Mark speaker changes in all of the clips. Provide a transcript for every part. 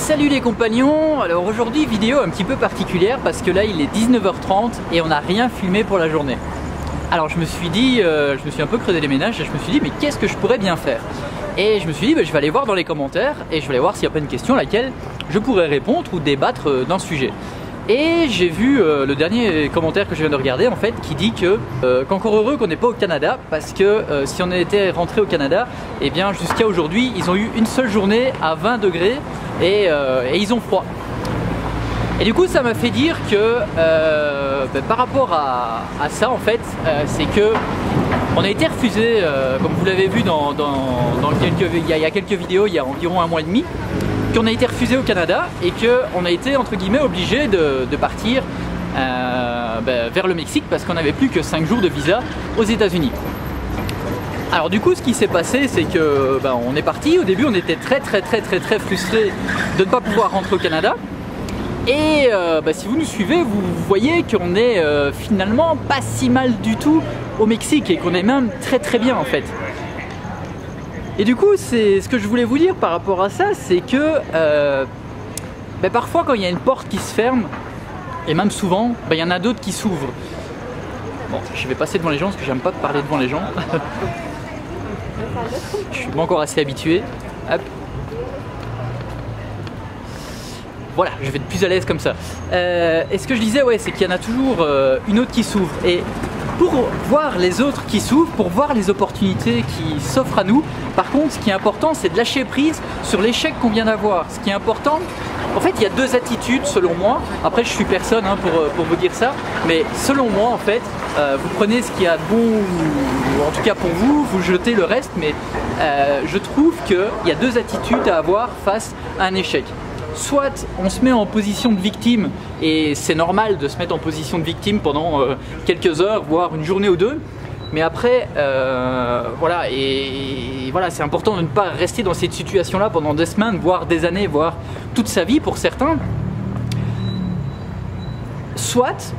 Speaker 1: Salut les compagnons. Alors aujourd'hui vidéo un petit peu particulière parce que là il est 19h30 et on n'a rien filmé pour la journée. Alors je me suis dit, je me suis un peu creusé les ménages et je me suis dit mais qu'est-ce que je pourrais bien faire? Et je me suis dit je vais aller voir dans les commentaires et je vais aller voir s'il n'y a pas une question à laquelle je pourrais répondre ou débattre d'un sujet. Et j'ai vu le dernier commentaire que je viens de regarder en fait qui dit que qu'encore heureux qu'on n'est pas au Canada parce que si on était rentré au Canada, et bien jusqu'à aujourd'hui ils ont eu une seule journée à 20 degrés et ils ont froid. Et du coup ça m'a fait dire que par rapport à ça en fait c'est que on a été refusé comme vous l'avez vu il y a quelques vidéos il y a environ un mois et demi, qu'on a été refusé au Canada et qu'on a été entre guillemets obligé de partir vers le Mexique parce qu'on n'avait plus que 5 jours de visa aux États-Unis. Alors du coup ce qui s'est passé c'est que on est parti. Au début on était très frustrés de ne pas pouvoir rentrer au Canada et si vous nous suivez vous voyez qu'on est finalement pas si mal du tout au Mexique et qu'on est même très bien en fait. Et du coup, c'est ce que je voulais vous dire par rapport à ça, c'est que parfois quand il y a une porte qui se ferme, et même souvent, il y en a d'autres qui s'ouvrent. Bon, je vais passer devant les gens parce que j'aime pas parler devant les gens. Je suis pas encore assez habitué. Hop. Voilà, je vais être plus à l'aise comme ça. Et ce que je disais, ouais, c'est qu'il y en a toujours une autre qui s'ouvre. Et pour voir les autres qui s'ouvrent, pour voir les opportunités qui s'offrent à nous, par contre, ce qui est important, c'est de lâcher prise sur l'échec qu'on vient d'avoir. Ce qui est important, en fait, il y a deux attitudes selon moi. Après, je suis personne pour vous dire ça, mais selon moi, en fait, vous prenez ce qu'il y a de bon, ou en tout cas pour vous, vous jetez le reste, mais je trouve qu'il y a deux attitudes à avoir face à un échec. Soit on se met en position de victime et c'est normal de se mettre en position de victime pendant quelques heures, voire une journée ou deux. Mais après, voilà, c'est important de ne pas rester dans cette situation-là pendant des semaines, voire des années, voire toute sa vie pour certains. Soit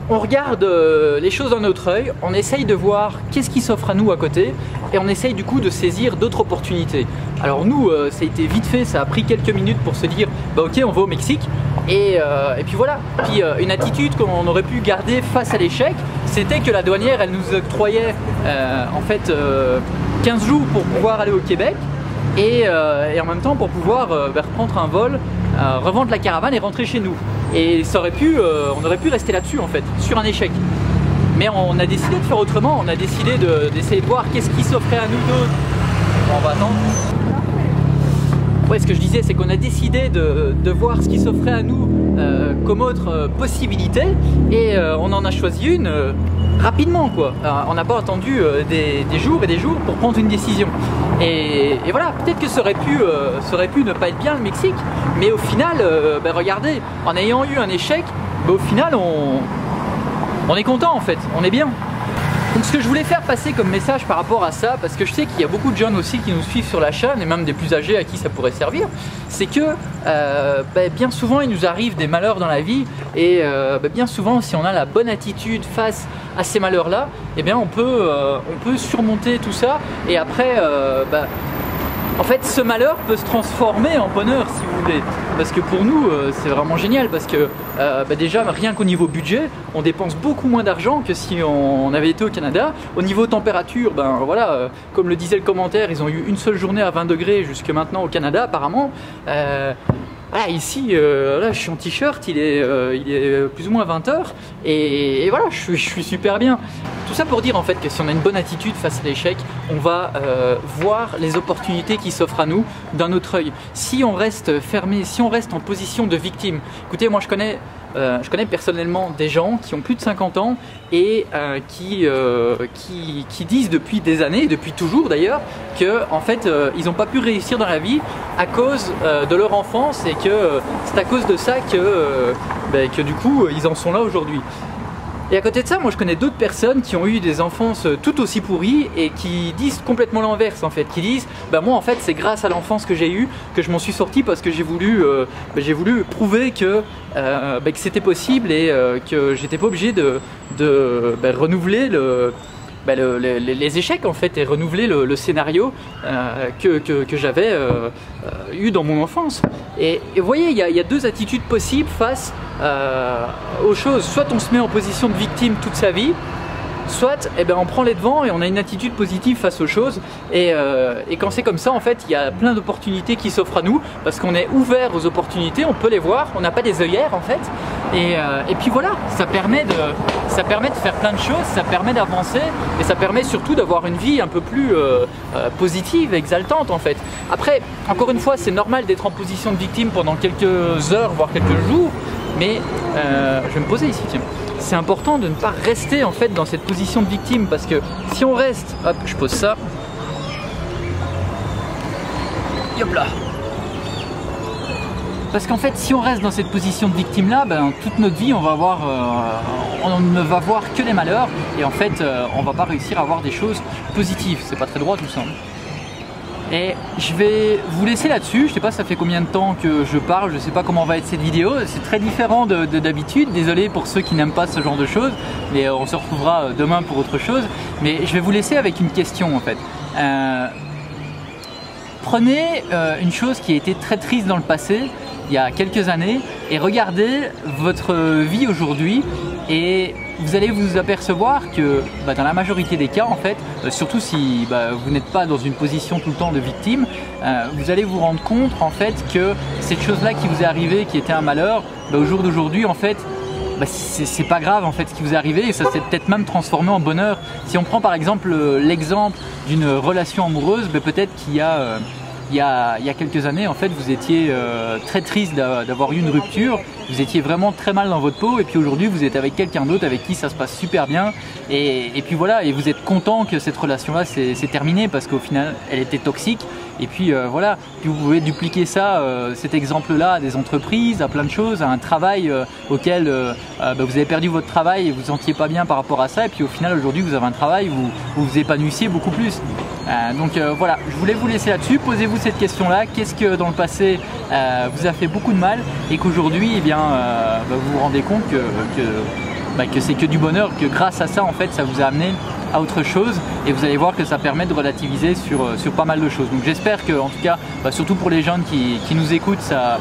Speaker 1: on regarde les choses d'un autre œil, on essaye de voir qu'est-ce qui s'offre à nous à côté et on essaye du coup de saisir d'autres opportunités. Alors nous, ça a été vite fait, ça a pris quelques minutes pour se dire ok, on va au Mexique et puis voilà. Puis une attitude qu'on aurait pu garder face à l'échec, c'était que la douanière elle nous octroyait en fait 15 jours pour pouvoir aller au Québec et en même temps pour pouvoir reprendre un vol, revendre la caravane et rentrer chez nous. Et ça aurait pu, on aurait pu rester là-dessus en fait, sur un échec. Mais on a décidé de faire autrement, on a décidé d'essayer de voir qu'est-ce qui s'offrait à nous d'autres. Bon, on va attendre. Ouais, ce que je disais, c'est qu'on a décidé de voir ce qui s'offrait à nous comme autre possibilité et on en a choisi une rapidement quoi. On n'a pas attendu des jours et des jours pour prendre une décision. Et voilà, peut-être que ça aurait pu ne pas être bien le Mexique, mais au final, regardez, en ayant eu un échec, au final on est content en fait, on est bien. Donc ce que je voulais faire passer comme message par rapport à ça, parce que je sais qu'il y a beaucoup de jeunes aussi qui nous suivent sur la chaîne, et même des plus âgés à qui ça pourrait servir, c'est que bien souvent il nous arrive des malheurs dans la vie, et bien souvent si on a la bonne attitude face à ces malheurs-là, eh bien on peut surmonter tout ça, et après en fait ce malheur peut se transformer en bonheur si vous voulez, parce que pour nous c'est vraiment génial, parce que déjà rien qu'au niveau budget on dépense beaucoup moins d'argent que si on avait été au Canada. Au niveau température, voilà, comme le disait le commentaire, ils ont eu une seule journée à 20 degrés jusque maintenant au Canada apparemment. Voilà, ici, là, je suis en t-shirt, il est plus ou moins 20h et voilà, je suis super bien. Tout ça pour dire en fait que si on a une bonne attitude face à l'échec, on va voir les opportunités qui s'offrent à nous d'un autre œil. Si on reste fermé, si on reste en position de victime, écoutez, moi je connais personnellement des gens qui ont plus de 50 ans et qui disent depuis des années, depuis toujours d'ailleurs, que en fait ils n'ont pas pu réussir dans la vie à cause de leur enfance et que c'est à cause de ça que du coup ils en sont là aujourd'hui. Et à côté de ça, moi je connais d'autres personnes qui ont eu des enfances tout aussi pourries et qui disent complètement l'inverse en fait, qui disent moi en fait c'est grâce à l'enfance que j'ai eue que je m'en suis sorti parce que j'ai voulu prouver que c'était possible et que j'étais pas obligé de renouveler les échecs en fait et renouveler le scénario que j'avais eu dans mon enfance. Et vous voyez, il y a deux attitudes possibles face aux choses. Soit on se met en position de victime toute sa vie, soit on prend les devants et on a une attitude positive face aux choses. Et quand c'est comme ça, en fait, il y a plein d'opportunités qui s'offrent à nous parce qu'on est ouvert aux opportunités, on peut les voir, on n'a pas des œillères en fait. Et puis voilà, ça permet de faire plein de choses, ça permet d'avancer et ça permet surtout d'avoir une vie un peu plus positive, exaltante en fait. Après, encore une fois, c'est normal d'être en position de victime pendant quelques heures, voire quelques jours, mais je vais me poser ici, tiens. C'est important de ne pas rester en fait dans cette position de victime parce que si on reste, hop, je pose ça, hop là. Parce qu'en fait, si on reste dans cette position de victime là, toute notre vie, on ne va voir que des malheurs et en fait, on va pas réussir à avoir des choses positives. C'est pas très droit tout ça. Et je vais vous laisser là-dessus. Je sais pas ça fait combien de temps que je parle, je sais pas comment va être cette vidéo, c'est très différent de d'habitude, désolé pour ceux qui n'aiment pas ce genre de choses, mais on se retrouvera demain pour autre chose. Mais je vais vous laisser avec une question en fait. Prenez une chose qui a été très triste dans le passé, il y a quelques années, et regardez votre vie aujourd'hui et vous allez vous apercevoir que dans la majorité des cas en fait, surtout si vous n'êtes pas dans une position tout le temps de victime, vous allez vous rendre compte en fait que cette chose-là qui vous est arrivée, qui était un malheur, au jour d'aujourd'hui en fait, c'est pas grave en fait ce qui vous est arrivé et ça s'est peut-être même transformé en bonheur. Si on prend par exemple l'exemple d'une relation amoureuse, peut-être qu'il y a il y a quelques années, en fait, vous étiez très triste d'avoir eu une rupture, vous étiez vraiment très mal dans votre peau et puis aujourd'hui vous êtes avec quelqu'un d'autre avec qui ça se passe super bien et puis voilà, et vous êtes content que cette relation-là s'est terminée parce qu'au final elle était toxique et puis voilà, puis vous pouvez dupliquer ça, cet exemple-là à des entreprises, à plein de choses, à un travail auquel vous avez perdu votre travail et vous ne vous sentiez pas bien par rapport à ça et puis au final aujourd'hui vous avez un travail où vous vous épanouissiez beaucoup plus. Donc voilà, je voulais vous laisser là-dessus, posez-vous cette question-là, qu'est-ce que dans le passé vous a fait beaucoup de mal et qu'aujourd'hui vous vous rendez compte que c'est que du bonheur, que grâce à ça en fait ça vous a amené à autre chose et vous allez voir que ça permet de relativiser sur pas mal de choses. Donc j'espère que en tout cas, surtout pour les jeunes qui nous écoutent, ça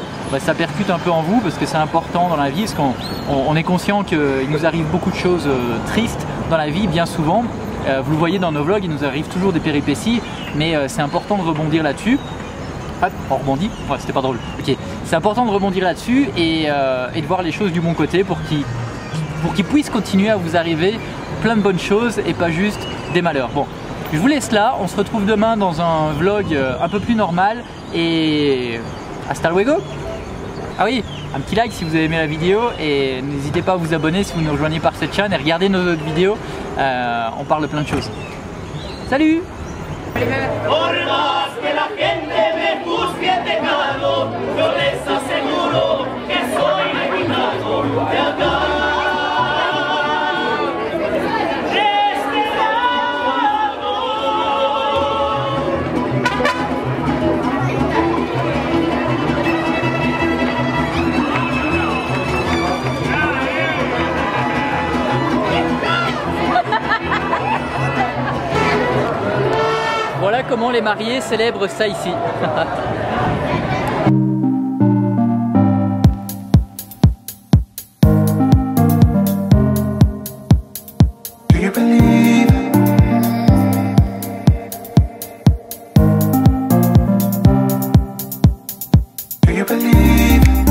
Speaker 1: percute un peu en vous parce que c'est important dans la vie, parce qu'on est conscient qu'il nous arrive beaucoup de choses tristes dans la vie bien souvent. Vous le voyez dans nos vlogs, il nous arrive toujours des péripéties, mais c'est important de rebondir là-dessus. Hop, on rebondit, ouais, c'était pas drôle. Ok, c'est important de rebondir là-dessus et de voir les choses du bon côté pour qu'il puisse continuer à vous arriver plein de bonnes choses et pas juste des malheurs. Bon, je vous laisse là, on se retrouve demain dans un vlog un peu plus normal et hasta luego. Ah oui, un petit like si vous avez aimé la vidéo et n'hésitez pas à vous abonner si vous nous rejoignez par cette chaîne et regardez nos autres vidéos, on parle de plein de choses. Salut! Por más que la gente me juzgue pecado, yo les aseguro que soy refinado de acá. Voilà comment les mariés célèbrent ça ici. Do you believe? Do you believe?